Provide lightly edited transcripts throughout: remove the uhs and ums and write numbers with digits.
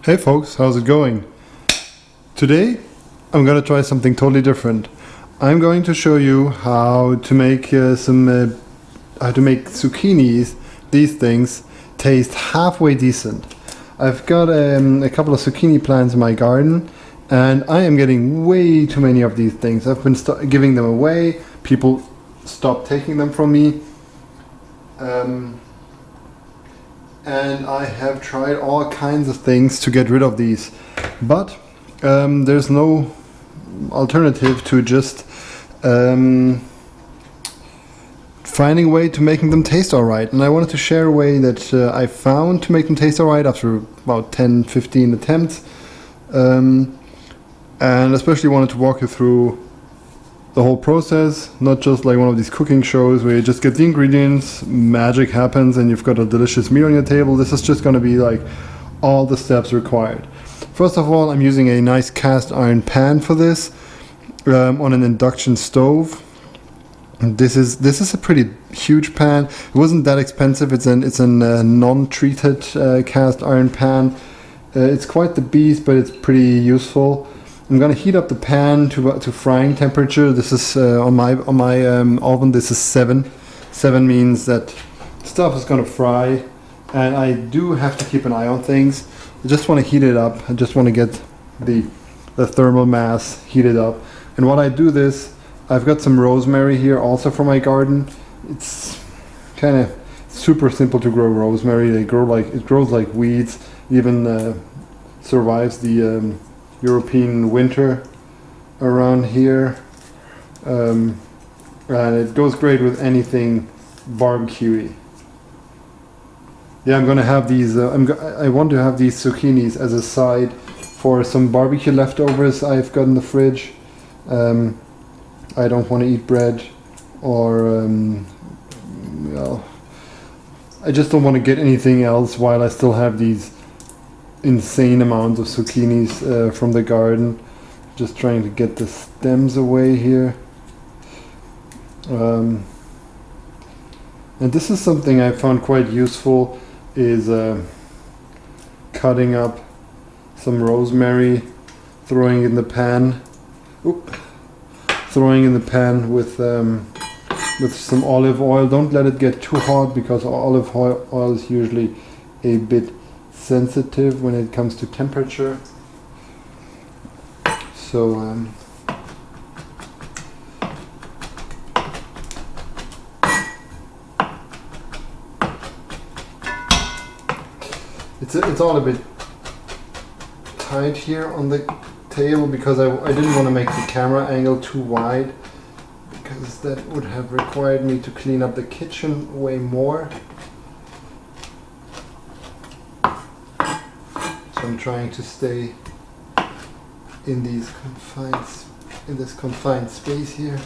Hey folks, how's it going? Today I'm gonna try something totally different. I'm going to show you how to make zucchinis, these things, taste halfway decent. I've got a couple of zucchini plants in my garden, and I am getting way too many of these things. I've been giving them away. People stopped taking them from me. And I have tried all kinds of things to get rid of these, but there's no alternative to just finding a way to making them taste alright. And I wanted to share a way that I found to make them taste alright after about 10-15 attempts, and especially wanted to walk you through the whole process, not just like one of these cooking shows where you just get the ingredients, magic happens, and you've got a delicious meal on your table. This is just going to be like all the steps required. First of all, I'm using a nice cast iron pan for this, on an induction stove. And this is a pretty huge pan. It wasn't that expensive. It's a non-treated cast iron pan. It's quite the beast, but it's pretty useful. I'm gonna heat up the pan to frying temperature. This is on my oven. This is 7. 7 means that stuff is gonna fry, and I do have to keep an eye on things. I just want to heat it up. I just want to get the thermal mass heated up. And while I do this, I've got some rosemary here, also from my garden. It's kind of super simple to grow rosemary. It grows like weeds. Even survives the European winter around here, and it goes great with anything barbecuey. Yeah, I'm gonna have these. I want to have these zucchinis as a side for some barbecue leftovers I've got in the fridge. I don't want to eat bread, or I just don't want to get anything else while I still have these insane amounts of zucchinis from the garden. Just trying to get the stems away here. And this is something I found quite useful, is cutting up some rosemary, throwing in the pan. Throwing in the pan with some olive oil. Don't let it get too hot, because olive oil is usually a bit sensitive when it comes to temperature. So it's all a bit tight here on the table, because I didn't want to make the camera angle too wide, because that would have required me to clean up the kitchen way more. I'm trying to stay in this confined space here.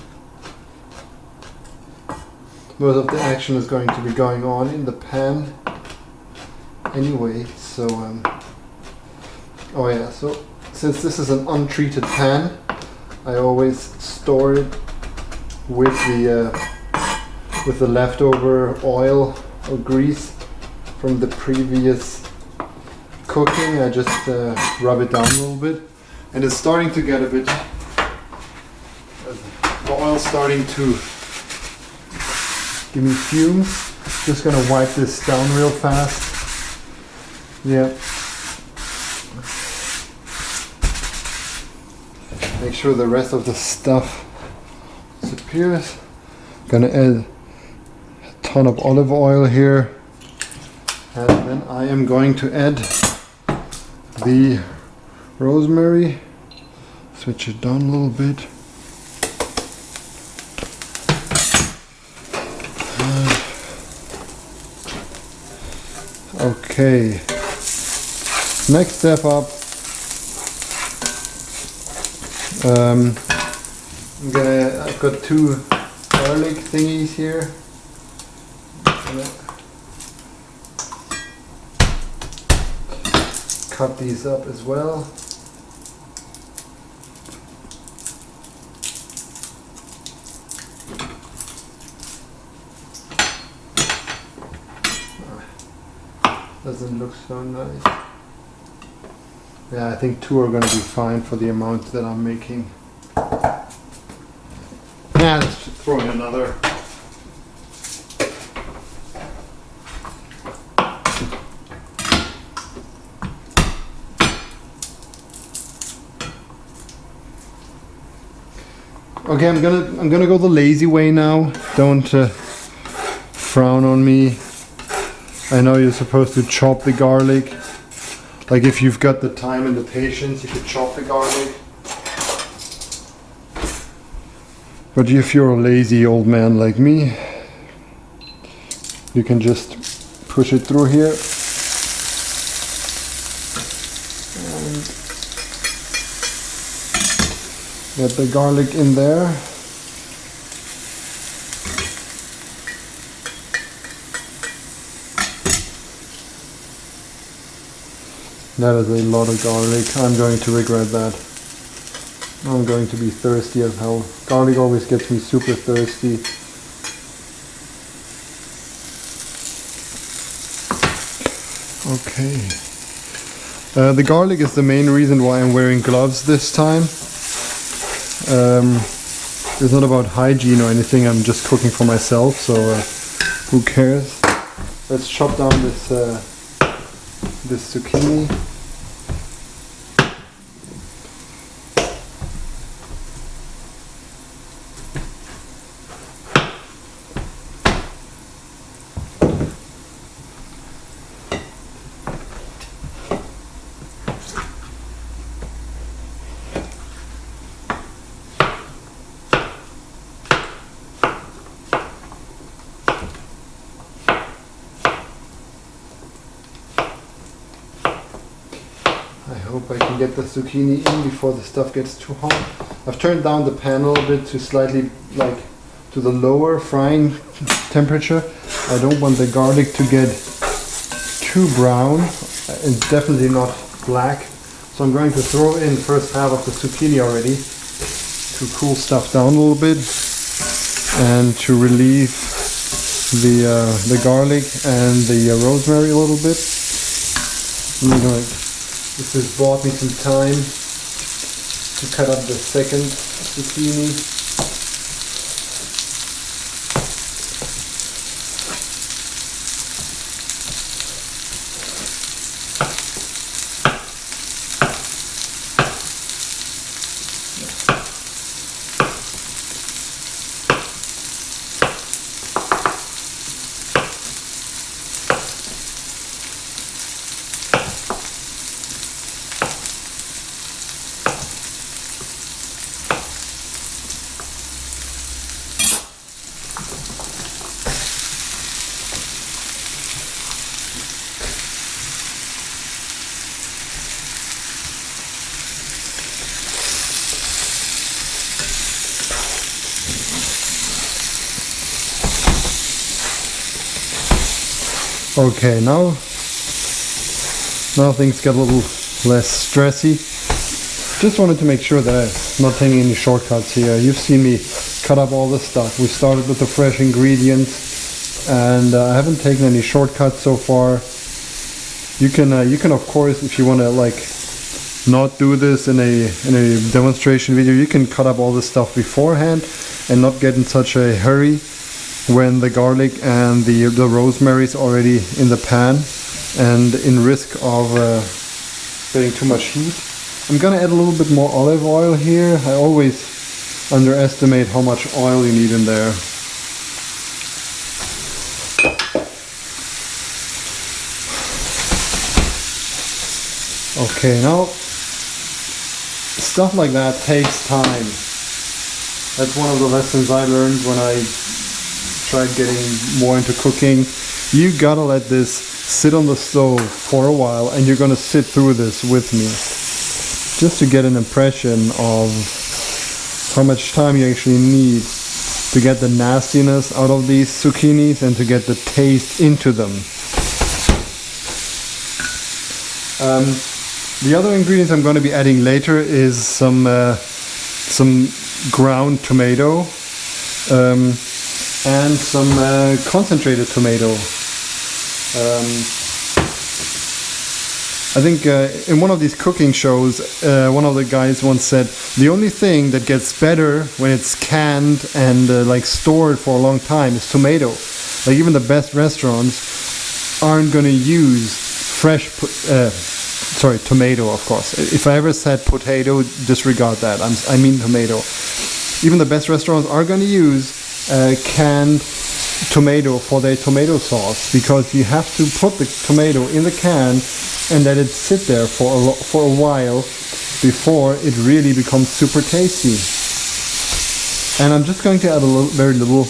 Most of the action is going to be going on in the pan anyway, so oh yeah, so since this is an untreated pan, I always store it with the leftover oil or grease from the previous cooking. I just rub it down a little bit, and it's starting to get a bit, the oil's starting to give me fumes. Just gonna wipe this down real fast. Yeah. Make sure the rest of the stuff disappears. Gonna add a ton of olive oil here, and then I am going to add the rosemary. Switch it down a little bit. Okay. Next step up. I've got 2 garlic thingies here. Cut these up as well. Doesn't look so nice. Yeah, I think 2 are gonna be fine for the amount that I'm making. Yeah, let's just throw in another. Okay, I'm gonna go the lazy way now. Don't frown on me. I know you're supposed to chop the garlic. Like if you've got the time and the patience, you could chop the garlic. But if you're a lazy old man like me, you can just push it through here. And get the garlic in there. That is a lot of garlic. I'm going to regret that. I'm going to be thirsty as hell. Garlic always gets me super thirsty. Okay. The garlic is the main reason why I'm wearing gloves this time. It's not about hygiene or anything, I'm just cooking for myself, so who cares? Let's chop down this zucchini. I hope I can get the zucchini in before the stuff gets too hot. I've turned down the pan a little bit to slightly, like, to the lower frying temperature. I don't want the garlic to get too brown. It's definitely not black. So I'm going to throw in first half of the zucchini already to cool stuff down a little bit and to relieve the garlic and the rosemary a little bit. This has bought me some time to cut up the second zucchini. Okay, now things get a little less stressy. Just wanted to make sure that I'm not taking any shortcuts here. You've seen me cut up all this stuff. We started with the fresh ingredients, and I haven't taken any shortcuts so far. You can of course, if you want to like not do this in a demonstration video, you can cut up all this stuff beforehand and not get in such a hurry when the garlic and the rosemary is already in the pan and in risk of getting too much heat. I'm gonna add a little bit more olive oil here. I always underestimate how much oil you need in there. Okay, now stuff like that takes time. That's one of the lessons I learned when I tried getting more into cooking. You gotta let this sit on the stove for a while, and you're gonna sit through this with me just to get an impression of how much time you actually need to get the nastiness out of these zucchinis and to get the taste into them. The other ingredients I'm going to be adding later is some ground tomato and some concentrated tomato. I think in one of these cooking shows, one of the guys once said, the only thing that gets better when it's canned and like stored for a long time is tomato. Like even the best restaurants aren't going to use fresh, tomato, of course. If I ever said potato, disregard that. I mean tomato. Even the best restaurants are going to use canned tomato for their tomato sauce, because you have to put the tomato in the can and let it sit there for a while before it really becomes super tasty. And I'm just going to add very little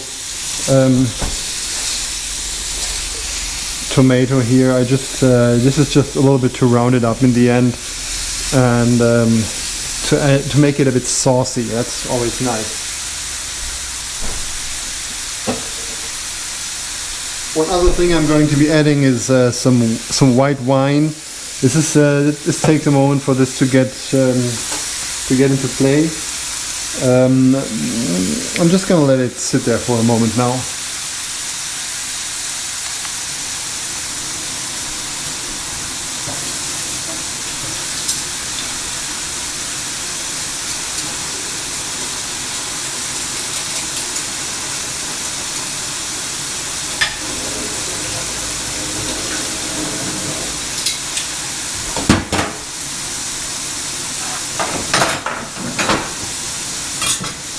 tomato here. This is just a little bit to round it up in the end, and to make it a bit saucy. That's always nice. One other thing I'm going to be adding is some white wine. This takes a moment for this to get into play. I'm just gonna let it sit there for a moment now.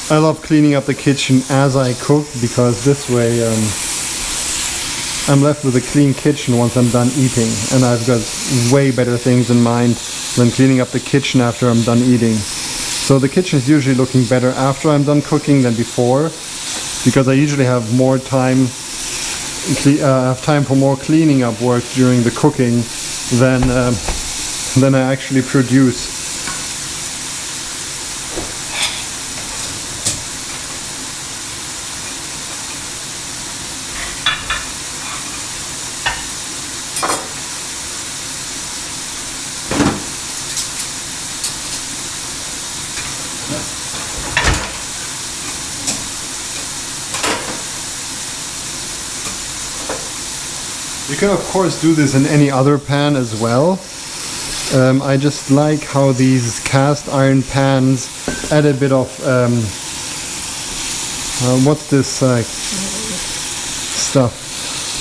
I love cleaning up the kitchen as I cook, because this way I'm left with a clean kitchen once I'm done eating, and I've got way better things in mind than cleaning up the kitchen after I'm done eating. So the kitchen is usually looking better after I'm done cooking than before, because I usually have more time, have time for more cleaning up work during the cooking than I actually produce. You can of course do this in any other pan as well. I just like how these cast iron pans add a bit of what's this stuff?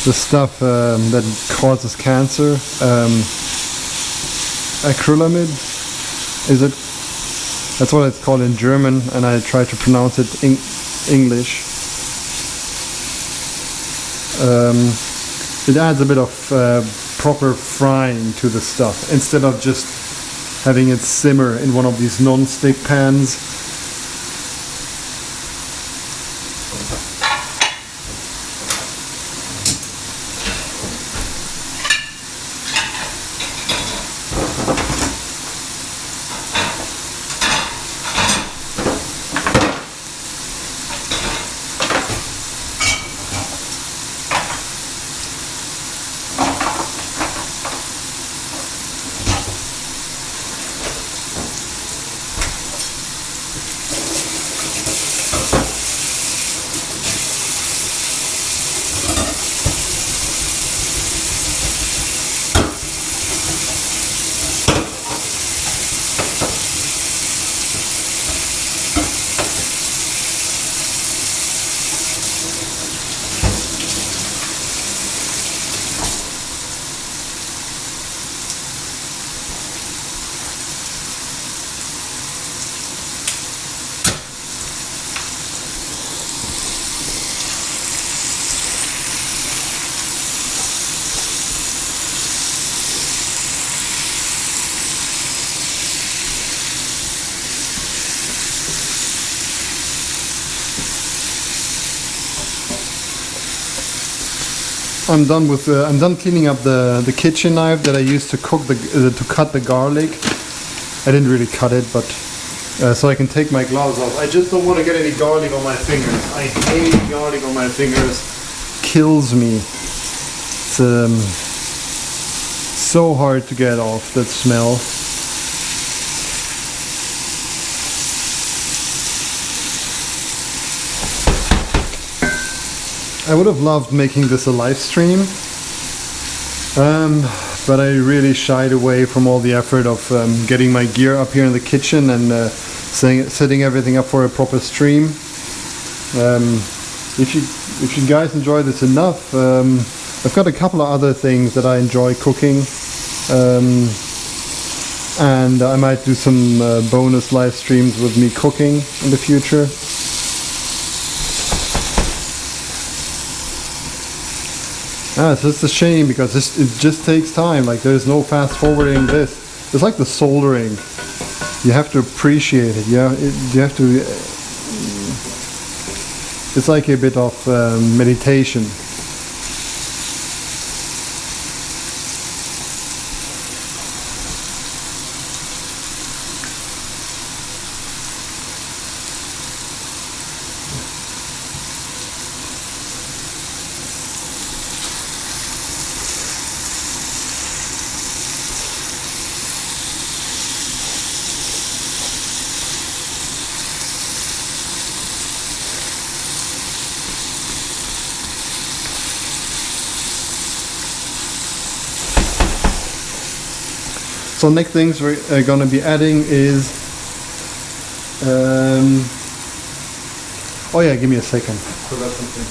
The stuff that causes cancer. Acrylamide, is it? That's what it's called in German, and I try to pronounce it in English. It adds a bit of proper frying to the stuff, instead of just having it simmer in one of these non-stick pans. I'm done cleaning up the kitchen knife that I used to cook to cut the garlic. I didn't really cut it, but so I can take my gloves off. I just don't want to get any garlic on my fingers. I hate garlic on my fingers. Kills me. It's so hard to get off, that smell. I would have loved making this a live stream, but I really shied away from all the effort of getting my gear up here in the kitchen and setting everything up for a proper stream. If you guys enjoy this enough, I've got a couple of other things that I enjoy cooking, and I might do some bonus live streams with me cooking in the future. So it's a shame because it just takes time. Like, there's no fast forwarding this. It's like the soldering. You have to appreciate it. You have to. It's like a bit of meditation. So next things we're gonna be adding is, oh yeah, give me a second. Forgot something.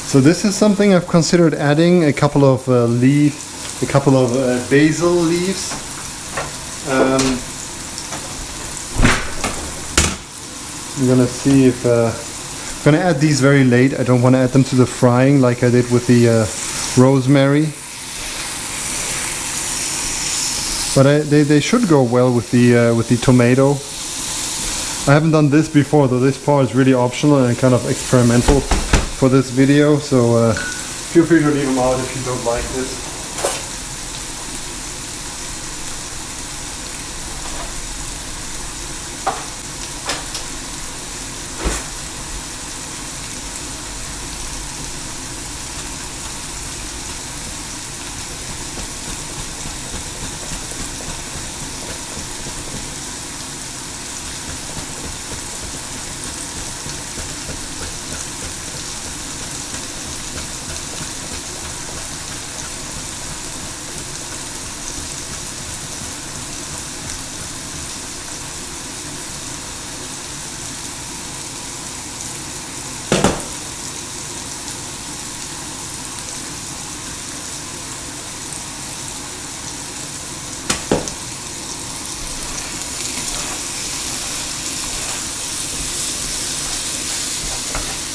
So this is something I've considered adding, a couple of basil leaves. I'm gonna see if I'm gonna add these very late. I don't want to add them to the frying like I did with the rosemary. But they should go well with the tomato. I haven't done this before, though. This part is really optional and kind of experimental for this video, so feel free to leave them out if you don't like this.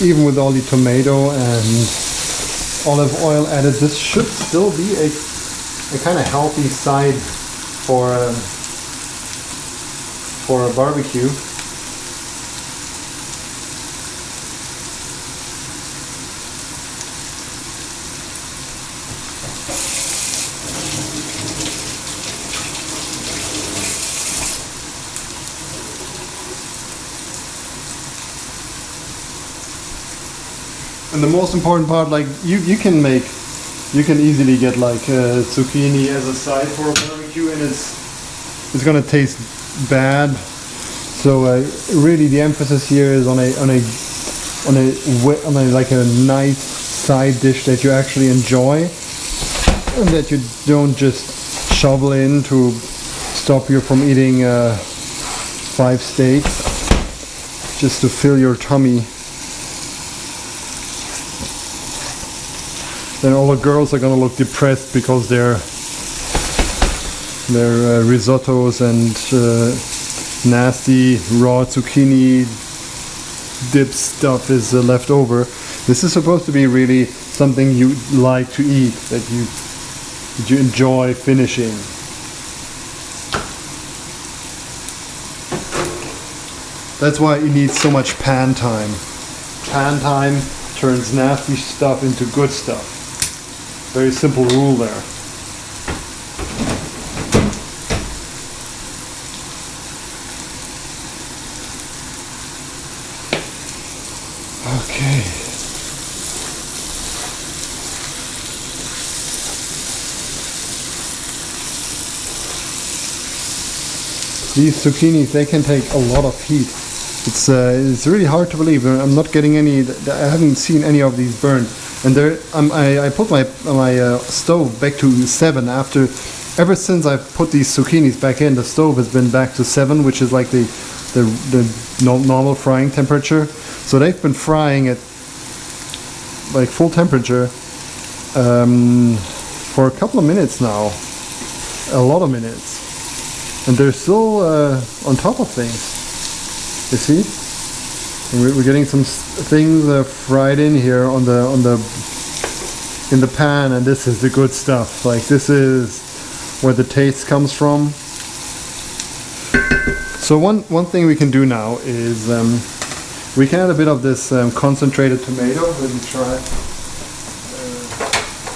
Even with all the tomato and olive oil added, this should still be a kind of healthy side for a barbecue. And the most important part, like you can easily get like zucchini as a side for a barbecue, and it's gonna taste bad. So really, the emphasis here is on a like a nice side dish that you actually enjoy, and that you don't just shovel in to stop you from eating 5 steaks just to fill your tummy. Then all the girls are gonna look depressed because their risottos and nasty raw zucchini dip stuff is left over. This is supposed to be really something you like to eat, that you enjoy finishing. That's why you need so much pan time. Pan time turns nasty stuff into good stuff. Very simple rule there. Okay. These zucchinis, they can take a lot of heat. It's really hard to believe. I'm not getting any. I haven't seen any of these burn. And there, I put my stove back to 7 after. Ever since I put these zucchinis back in, the stove has been back to 7, which is like the normal frying temperature. So they've been frying at like full temperature for a couple of minutes now. A lot of minutes. And they're still on top of things. You see? And we're getting some things fried in here in the pan, and this is the good stuff. Like, this is where the taste comes from. So one thing we can do now is we can add a bit of this concentrated tomato. Let me try.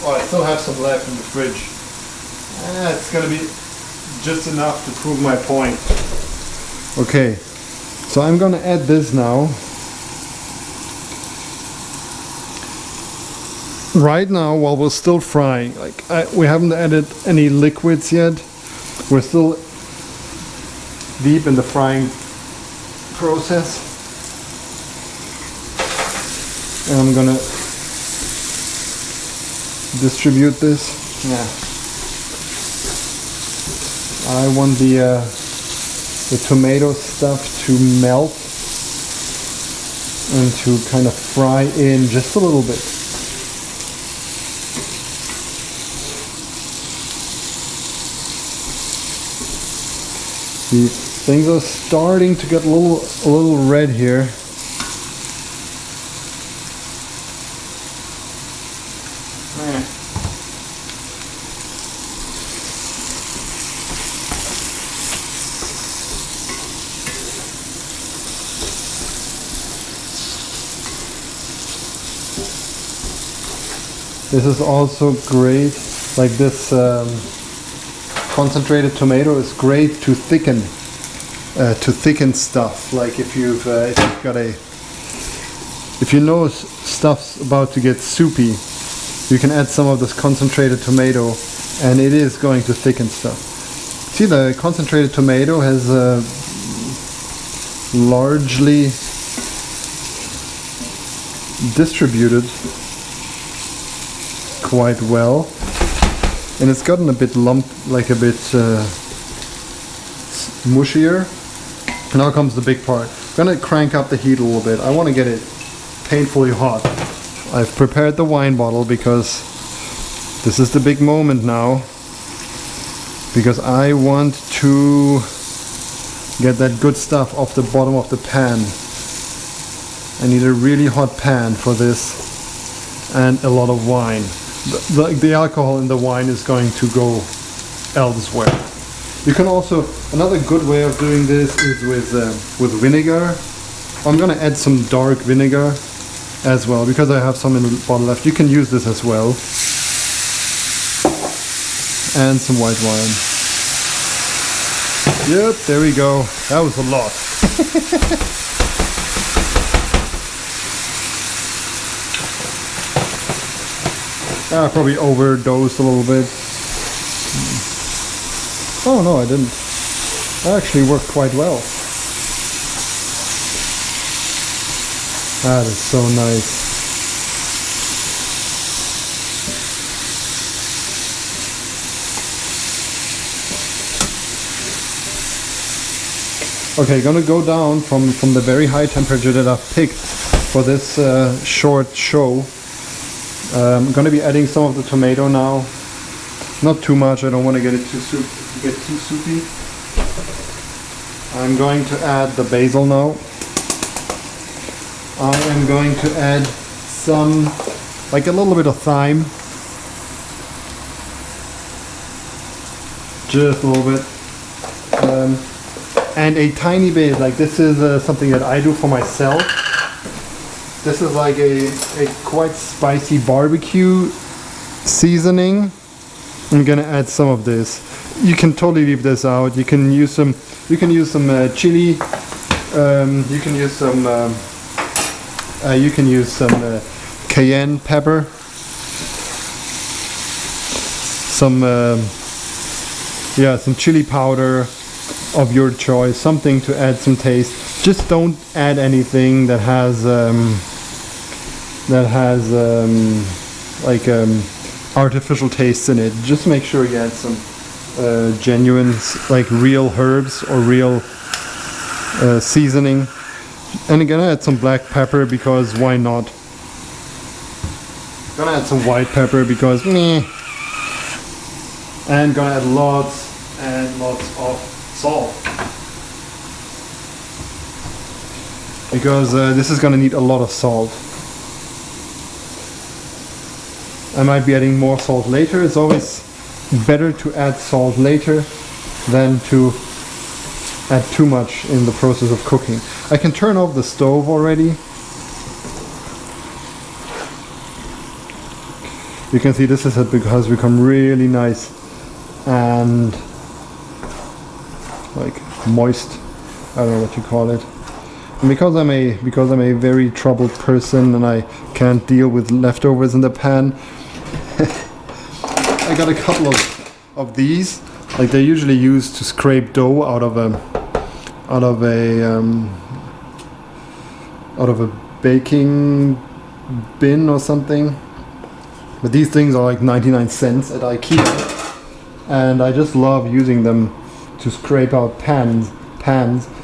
I still have some left in the fridge. It's gonna be just enough to prove my point. Okay, so I'm gonna add this now. Right now, while we're still frying, like we haven't added any liquids yet. We're still deep in the frying process. And I'm gonna distribute this. Yeah. I want the tomato stuff to melt and to kind of fry in just a little bit. The things are starting to get a little red here. This is also great, like this concentrated tomato is great to thicken stuff. Like if you've got if you know stuff's about to get soupy, you can add some of this concentrated tomato, and it is going to thicken stuff. See, the concentrated tomato has largely distributed quite well, and it's gotten a bit like a bit mushier. Now comes the big part. I'm gonna crank up the heat a little bit. I want to get it painfully hot. I've prepared the wine bottle because this is the big moment now, because I want to get that good stuff off the bottom of the pan. I need a really hot pan for this, and a lot of wine. The alcohol in the wine is going to go elsewhere. You can also, another good way of doing this is with vinegar. I'm gonna add some dark vinegar as well, because I have some in the bottle left. You can use this as well. And some white wine. Yep, there we go. That was a lot. I probably overdosed a little bit. Oh no, I didn't. That actually worked quite well. That is so nice. Okay, gonna go down from the very high temperature that I've picked for this short show. I'm gonna be adding some of the tomato now. Not too much, I don't want to get it too soupy. I'm going to add the basil now. I am going to add some, like a little bit of thyme. Just a little bit. And a tiny bit, like this is something that I do for myself. This is like a quite spicy barbecue seasoning. I'm gonna add some of this. You can totally leave this out. You can use some. You can use some chili. You can use some. You can use some cayenne pepper. Some. Yeah, some chili powder of your choice. Something to add some taste. Just don't add anything that has. Artificial tastes in it. Just make sure you add some genuine, like real herbs or real seasoning. And I'm gonna add some black pepper because why not? Gonna add some white pepper because meh. And gonna add lots and lots of salt. Because this is gonna need a lot of salt. I might be adding more salt later. It's always better to add salt later than to add too much in the process of cooking. I can turn off the stove already. You can see this has become really nice and like moist. I don't know what you call it. And because I'm a very troubled person and I can't deal with leftovers in the pan, I got a couple of these. Like they're usually used to scrape dough out of a baking bin or something. But these things are like 99 cents at IKEA, and I just love using them to scrape out pans,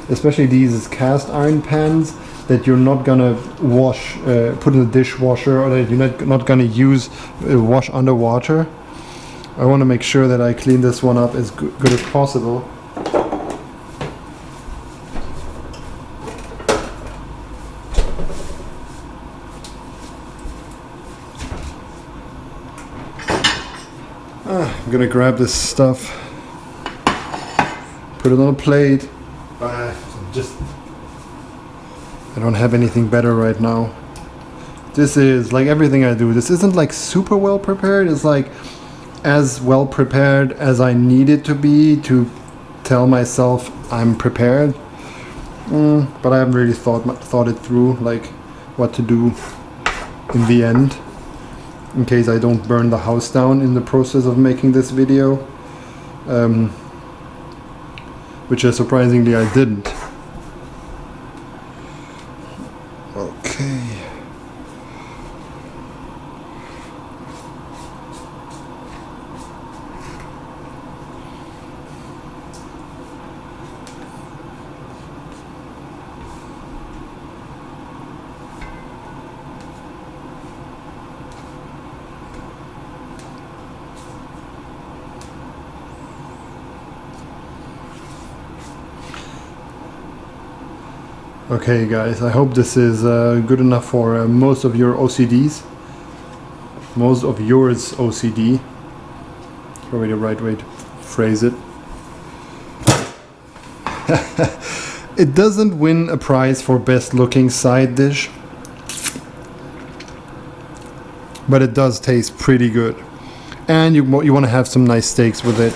especially these cast iron pans that you're not gonna wash, put in the dishwasher, or that you're not gonna use wash underwater. I want to make sure that I clean this one up as good as possible. I'm gonna grab this stuff, put it on a plate. I don't have anything better right now. This is like everything I do. This isn't like super well prepared. It's like as well prepared as I need it to be to tell myself I'm prepared. But I haven't really thought it through, like what to do in the end, in case I don't burn the house down in the process of making this video, which surprisingly I didn't. Okay. Okay guys, I hope this is good enough for most of your OCDs. Most of yours OCD. Probably the right way to phrase it. It doesn't win a prize for best looking side dish, but it does taste pretty good. And you want to have some nice steaks with it.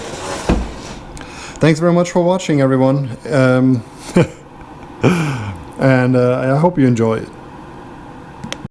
Thanks very much for watching, everyone. And I hope you enjoy it.